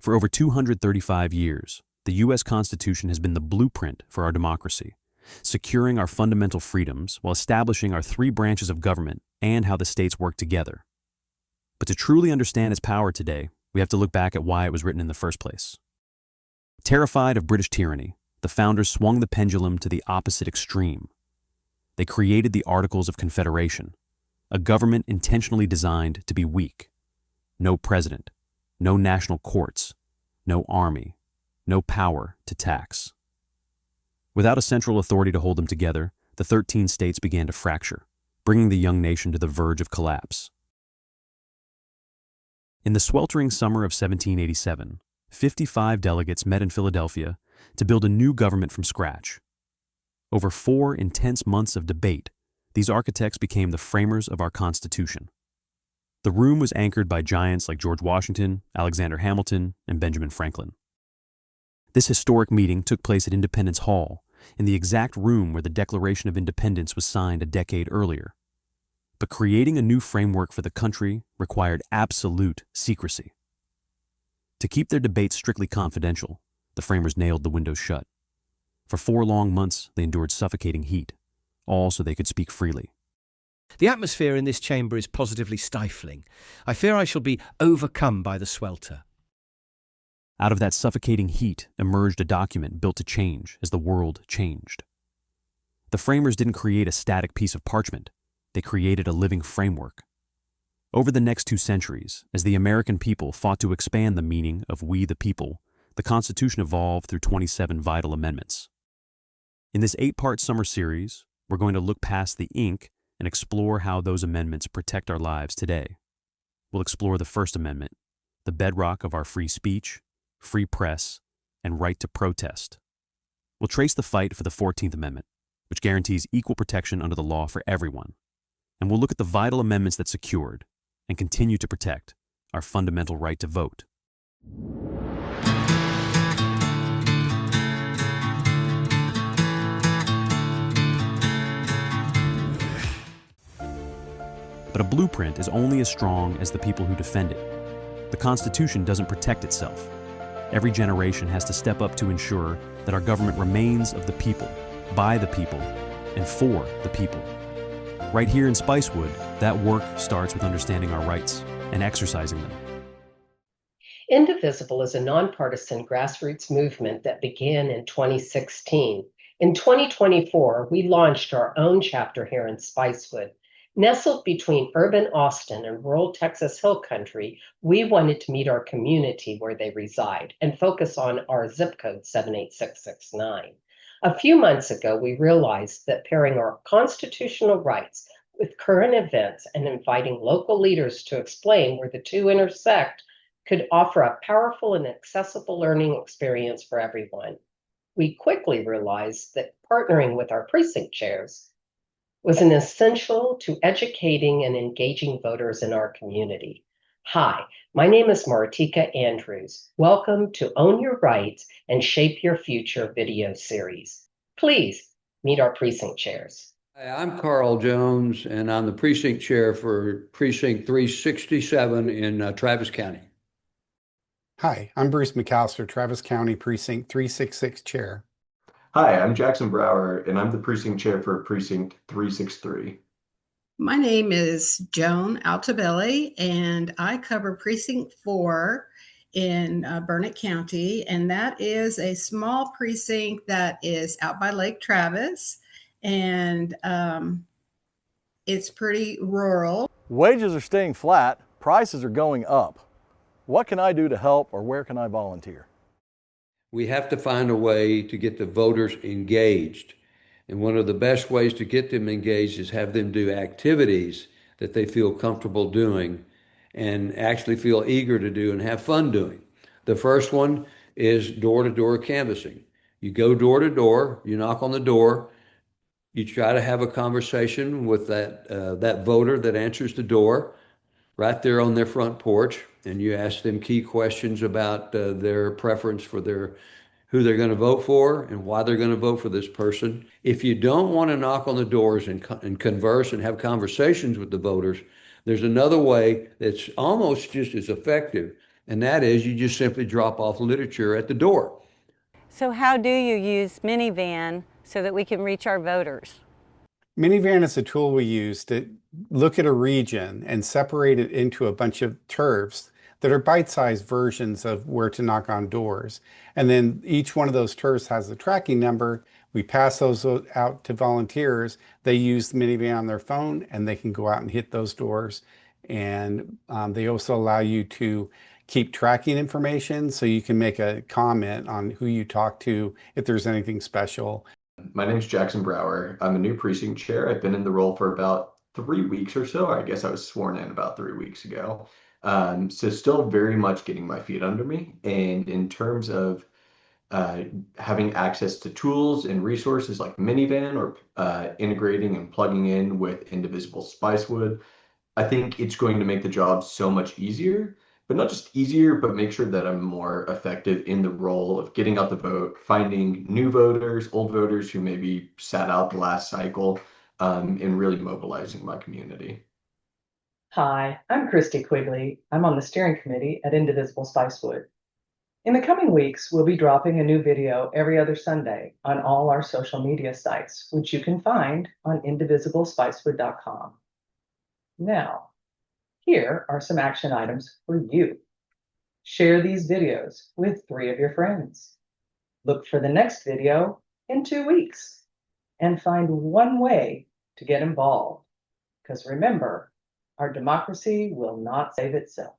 For over 235 years, the U.S. Constitution has been the blueprint for our democracy, securing our fundamental freedoms while establishing our three branches of government and how the states work together. But to truly understand its power today, we have to look back at why it was written in the first place. Terrified of British tyranny, the founders swung the pendulum to the opposite extreme. They created the Articles of Confederation, a government intentionally designed to be weak. No president, no national courts, no army, no power to tax. Without a central authority to hold them together, the 13 states began to fracture, bringing the young nation to the verge of collapse. In the sweltering summer of 1787, 55 delegates met in Philadelphia to build a new government from scratch. Over 4 intense months of debate, these architects became the framers of our Constitution. The room was anchored by giants like George Washington, Alexander Hamilton, and Benjamin Franklin. This historic meeting took place at Independence Hall, in the exact room where the Declaration of Independence was signed a decade earlier. But creating a new framework for the country required absolute secrecy. To keep their debates strictly confidential, the framers nailed the windows shut. For 4 long months, they endured suffocating heat, all so they could speak freely. The atmosphere in this chamber is positively stifling. I fear I shall be overcome by the swelter. Out of that suffocating heat emerged a document built to change as the world changed. The framers didn't create a static piece of parchment. They created a living framework. Over the next 2 centuries, as the American people fought to expand the meaning of "we the people," the Constitution evolved through 27 vital amendments. In this 8-part summer series, we're going to look past the ink and explore how those amendments protect our lives today. We'll explore the First Amendment, the bedrock of our free speech, free press, and right to protest. We'll trace the fight for the 14th Amendment, which guarantees equal protection under the law for everyone. And we'll look at the vital amendments that secured and continue to protect our fundamental right to vote. But a blueprint is only as strong as the people who defend it. The Constitution doesn't protect itself. Every generation has to step up to ensure that our government remains of the people, by the people, and for the people. Right here in Spicewood, that work starts with understanding our rights and exercising them. Indivisible is a nonpartisan grassroots movement that began in 2016. In 2024, we launched our own chapter here in Spicewood. Nestled between urban Austin and rural Texas Hill Country, we wanted to meet our community where they reside and focus on our zip code 78669. A few months ago, we realized that pairing our constitutional rights with current events and inviting local leaders to explain where the two intersect could offer a powerful and accessible learning experience for everyone. We quickly realized that partnering with our precinct chairs was an essential to educating and engaging voters in our community. Hi, my name is Martika Andrews. Welcome to Own Your Rights and Shape Your Future video series. Please meet our precinct chairs. Hi, I'm Carl Jones, and I'm the precinct chair for Precinct 367 in Travis County. Hi, I'm Bruce McAllister, Travis County Precinct 366 chair. Hi, I'm Jackson Brower, and I'm the precinct chair for Precinct 363. My name is Joan Altabelli, and I cover Precinct 4 in Burnett County, and that is a small precinct that is out by Lake Travis, and it's pretty rural. Wages are staying flat, prices are going up. What can I do to help, or where can I volunteer? We have to find a way to get the voters engaged. And one of the best ways to get them engaged is have them do activities that they feel comfortable doing and actually feel eager to do and have fun doing. The first one is door-to-door canvassing. You go door to door, you knock on the door, you try to have a conversation with that voter that answers the door right there on their front porch, and you ask them key questions about their preference for who they're going to vote for and why they're going to vote for this person. If you don't want to knock on the doors and converse and have conversations with the voters, there's another way that's almost just as effective, and that is you just simply drop off literature at the door. So how do you use Minivan so that we can reach our voters? Minivan is a tool we use to look at a region and separate it into a bunch of turfs that are bite-sized versions of where to knock on doors. And then each one of those turfs has a tracking number. We pass those out to volunteers. They use the Minivan on their phone and they can go out and hit those doors. And they also allow you to keep tracking information so you can make a comment on who you talk to if there's anything special. My name's Jackson Brower. I'm a new precinct chair. I've been in the role for about 3 weeks or so. I guess I was sworn in about 3 weeks ago. So still very much getting my feet under me. And in terms of having access to tools and resources like Minivan or integrating and plugging in with Indivisible Spicewood, I think it's going to make the job so much easier, but not just easier, but make sure that I'm more effective in the role of getting out the vote, finding new voters, old voters who maybe sat out the last cycle, and really mobilizing my community. Hi, I'm Christy Quigley. I'm on the steering committee at Indivisible Spicewood. In the coming weeks, we'll be dropping a new video every other Sunday on all our social media sites, which you can find on indivisiblespicewood.com. Now, here are some action items for you. Share these videos with 3 of your friends. Look for the next video in 2 weeks and find one way to get involved. Because remember, our democracy will not save itself.